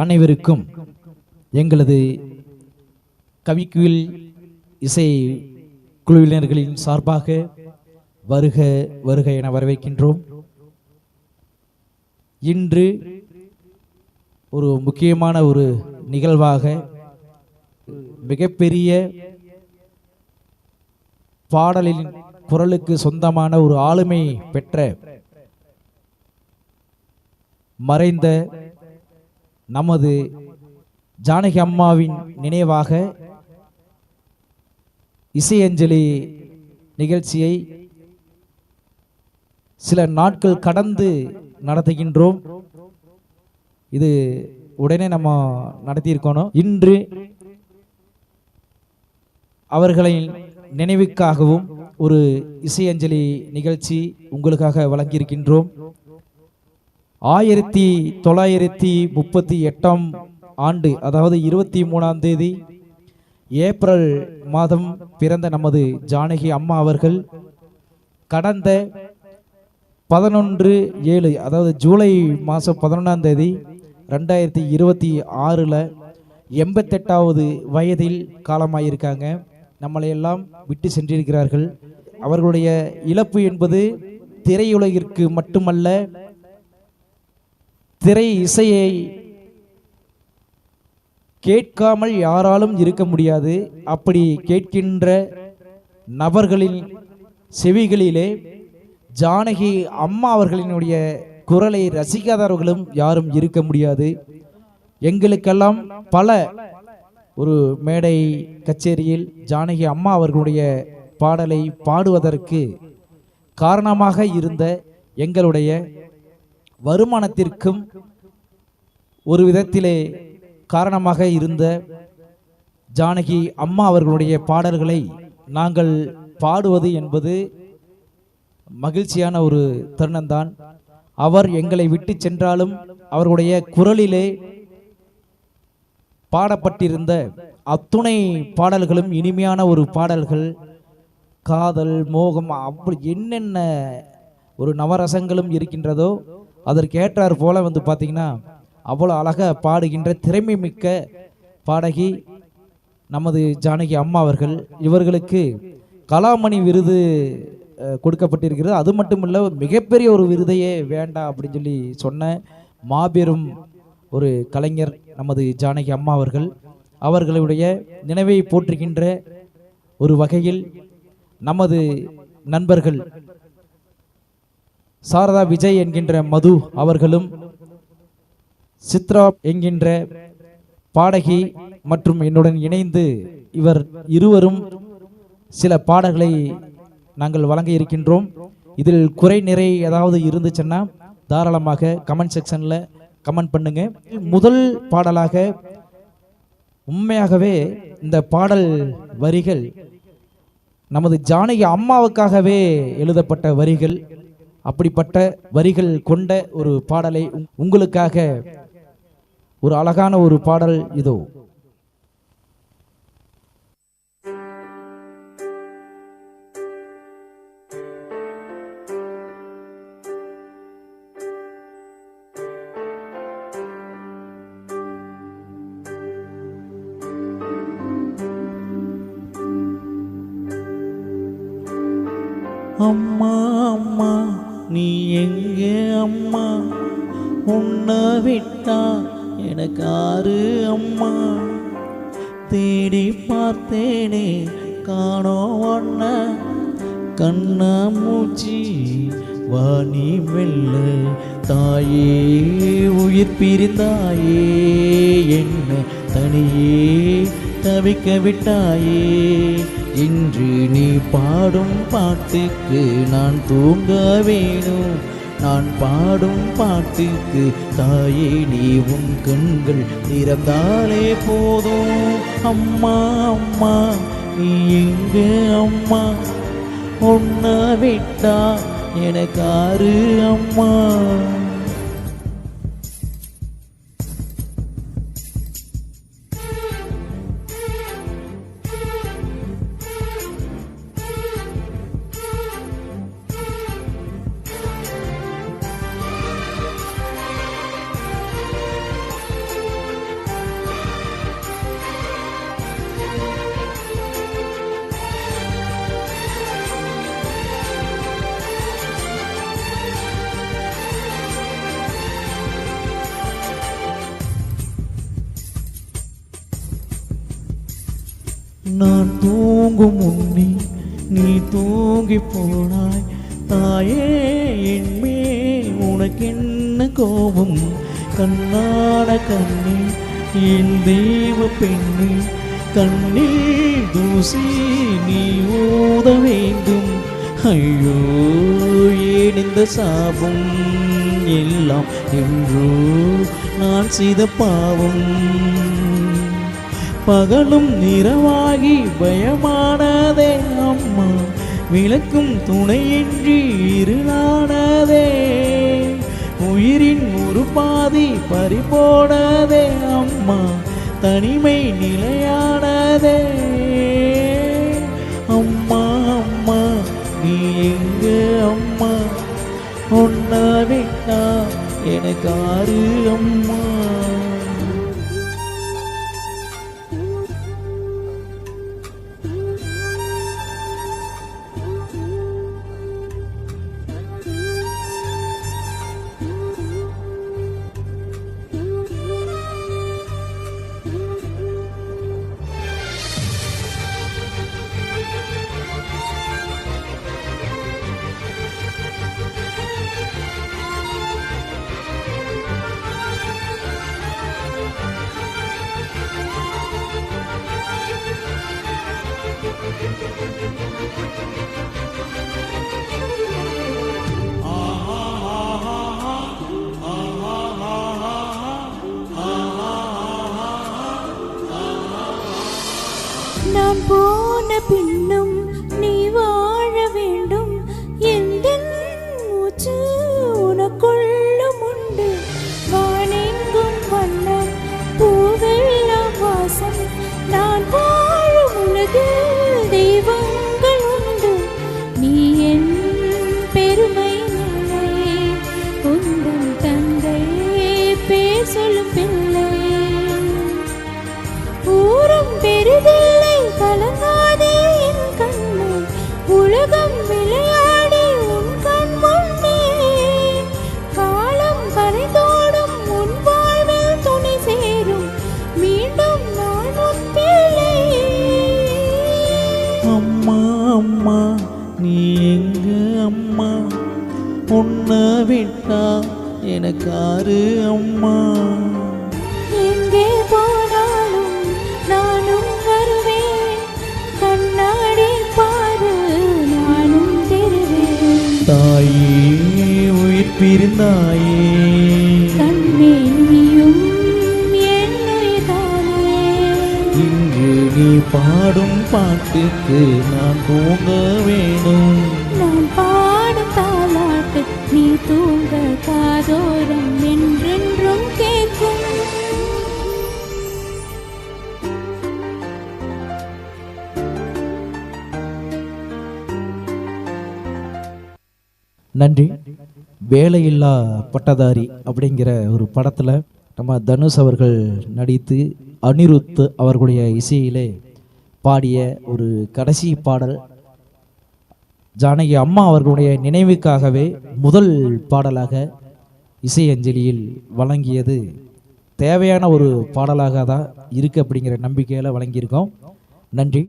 அனைவருக்கும் எங்களது கவிக்குயில் இசை குழுவினர்களின் சார்பாக வருக வருக என வரவேற்கின்றோம். இன்று ஒரு முக்கியமான ஒரு நிகழ்வாக மிகப்பெரிய பாடலின் குரலுக்கு சொந்தமான ஒரு ஆளுமை பெற்ற மறைந்த நமது ஜானகி அம்மாவின் நினைவாக இசையஞ்சலி நிகழ்ச்சியை சில நாட்கள் கடந்து நடத்துகின்றோம். இது உடனே நம்ம நடத்தியிருக்கணும். இன்று அவர்களின் நினைவுக்காகவும் ஒரு இசையஞ்சலி நிகழ்ச்சி உங்களுக்காக வழங்கியிருக்கின்றோம். 1938 ஆண்டு, அதாவது 23ஆம் தேதி ஏப்ரல் மாதம் பிறந்த நமது ஜானகி அம்மா அவர்கள் கடந்த 11/7, அதாவது ஜூலை மாதம் 11ஆம் தேதி 2026 88வது வயதில் காலமாயிருக்காங்க. நம்மளையெல்லாம் விட்டு சென்றிருக்கிறார்கள். அவர்களுடைய இழப்பு என்பது திரையுலகிற்கு மட்டுமல்ல, திரை இசையை கேட்காமல் யாராலும் இருக்க முடியாது. அப்படி கேட்கின்ற நபர்களின் செவிகளிலே ஜானகி அம்மா அவர்களினுடைய குரலை ரசிக்காதவர்களும் யாரும் இருக்க முடியாது. எங்களுக்கெல்லாம் பல ஒரு மேடை கச்சேரியில் ஜானகி அம்மா அவர்களுடைய பாடலை பாடுவதற்கு காரணமாக இருந்த, எங்களுடைய வருமானத்திற்கும் ஒரு விதத்திலே காரணமாக இருந்த ஜானகி அம்மா அவர்களுடைய பாடல்களை நாங்கள் பாடுவது என்பது மகிழ்ச்சியான ஒரு தருணம்தான். அவர் எங்களை விட்டு சென்றாலும் அவர்களுடைய குரலிலே பாடப்பட்டிருந்த அத்துணை பாடல்களும் இனிமையான ஒரு பாடல்கள். காதல், மோகம், அப்படி என்னென்ன ஒரு நவரசங்களும் இருக்கின்றதோ அதற்கேற்றார் போல பார்த்தீங்கன்னா அவ்வளோ அழகாக பாடுகின்ற திறமை மிக்க பாடகி நமது ஜானகி அம்மா அவர்கள். இவர்களுக்கு கலாமணி விருது கொடுக்கப்பட்டிருக்கிறது. அது மட்டும் இல்லை, மிகப்பெரிய ஒரு விருதையே வேண்டாம் அப்படின்னு சொல்லி சொன்ன மாபெரும் ஒரு கலைஞர் நமது ஜானகி அம்மா அவர்கள். அவர்களுடைய நினைவை போற்றுகின்ற ஒரு வகையில் நமது நண்பர்கள் சாரதா விஜய் என்கின்ற மது அவர்களும், சித்ரா என்கின்ற பாடகி மற்றும் என்னுடன் இணைந்து இவர் இருவரும் சில பாடல்களை நாங்கள் வழங்க இருக்கின்றோம். இதில் குறை நிறை ஏதாவது இருந்துச்சுன்னா தாராளமாக கமெண்ட் செக்ஷன்ல கமெண்ட் பண்ணுங்க. முதல் பாடலாக உண்மையாகவே இந்த பாடல் வரிகள் நமது ஜானகி அம்மாவுக்காகவே எழுதப்பட்ட வரிகள். அப்படிப்பட்ட வரிகள் கொண்ட ஒரு பாடலை உங்களுக்காக ஒரு அழகான ஒரு பாடல் இதோ. அம்மா அம்மா நீ எங்கே அம்மா, உன்னை விட்டா எனக்கு ஆறு அம்மா, தேடி பார்த்தேனே காணோம் ஒன்ன, கண்ணா மூச்சி வாணி வெல்ல, தாயே உயிர் பிரிந்தாயே, என்ன தனியே தவிக்க விட்டாயே, இன்று நீ பாடும் பாட்டுக்கு நான் தூங்க வேணும், நான் பாடும் பாட்டுக்கு தாயே நீ உன் கண்கள் திறந்தாலே போதும். அம்மா அம்மா நீ எங்கே அம்மா, உன்னை விட்டா எனக்கு ஆறு அம்மா. நான் தூங்கும் முன்னே நீ தூங்கி போனாய் தாயே, என்மே உனக்கு என்ன கோபம்? கண்ணான கண்ணே என் தெய்வ பெண்ணே, கண்ணில் தூசி நீ ஊத வேண்டும். ஐயோ ஏன் இந்த சாபம் எல்லாம் என்றோ நான் செய்த பாவம். பகலும் நிறவாகி பயமானதே அம்மா, விளக்கும் துணையின்றி இருளானதே. உயிரின் ஒரு பாதி பறிபோனதே அம்மா, தனிமை நிலையானதே. அம்மா அம்மா நீ எங்க அம்மா, உன்னை விட்டா எனக்கு ஆறு அம்மா. நான் போன பின்னும் நீ வாழ வேண்டும், எந்த மூச்சு உனக்குள்ளும் உண்டு. வானெங்கும் வண்ணம் பூவெல்லாம் வாசம், நான் வாழும் உலகில் தெய்வங்கள் உண்டு. நீ என் பெருமை நிலை, உந்தன் தந்தை பேர் சொல்லும் பிள்ளை. ஊரும் பெரிதில்லை கலங்காதே என் கண்ணே, உலகம் விளையாடி உன் கண் முன்னே. காலம் கரைந்தோடும் உன் வாழ்வில் துணை சேரும், மீண்டும் நான் உன் பிள்ளை. அம்மா அம்மா நீ எங்க அம்மா, உன்னை விட்டா எனக்கு ஆறு அம்மா. எங்கே போனாலும் நானும் வருவேன், கண்ணாடி பாரு நானும் தெரிவேன். தாயே உயிர் பிரிந்தாயே, கண்ணே நீயும் என் உயிர்தானே. இன்று நீ பாடும் பாட்டுக்கு நான் தூங்க வேணும். நான் பாடும் தாலாட்டு நீ தூங்க காதோரம் என்றென்றும் கேட்கும். நன்றி. வேலையில்லா பட்டதாரி அப்படிங்கிற ஒரு படத்தில் நம்ம தனுஷ் அவர்கள் நடித்து அனிருத் அவர்களுடைய இசையிலே பாடிய ஒரு கடைசி பாடல், ஜானகி அம்மா அவர்களுடைய நினைவுக்காகவே முதல் பாடலாக இசை அஞ்சலியில் வழங்கியது தேவையான ஒரு பாடலாக தான் இருக்குது அப்படிங்கிற நம்பிக்கையில் வழங்கியிருக்கோம். நன்றி.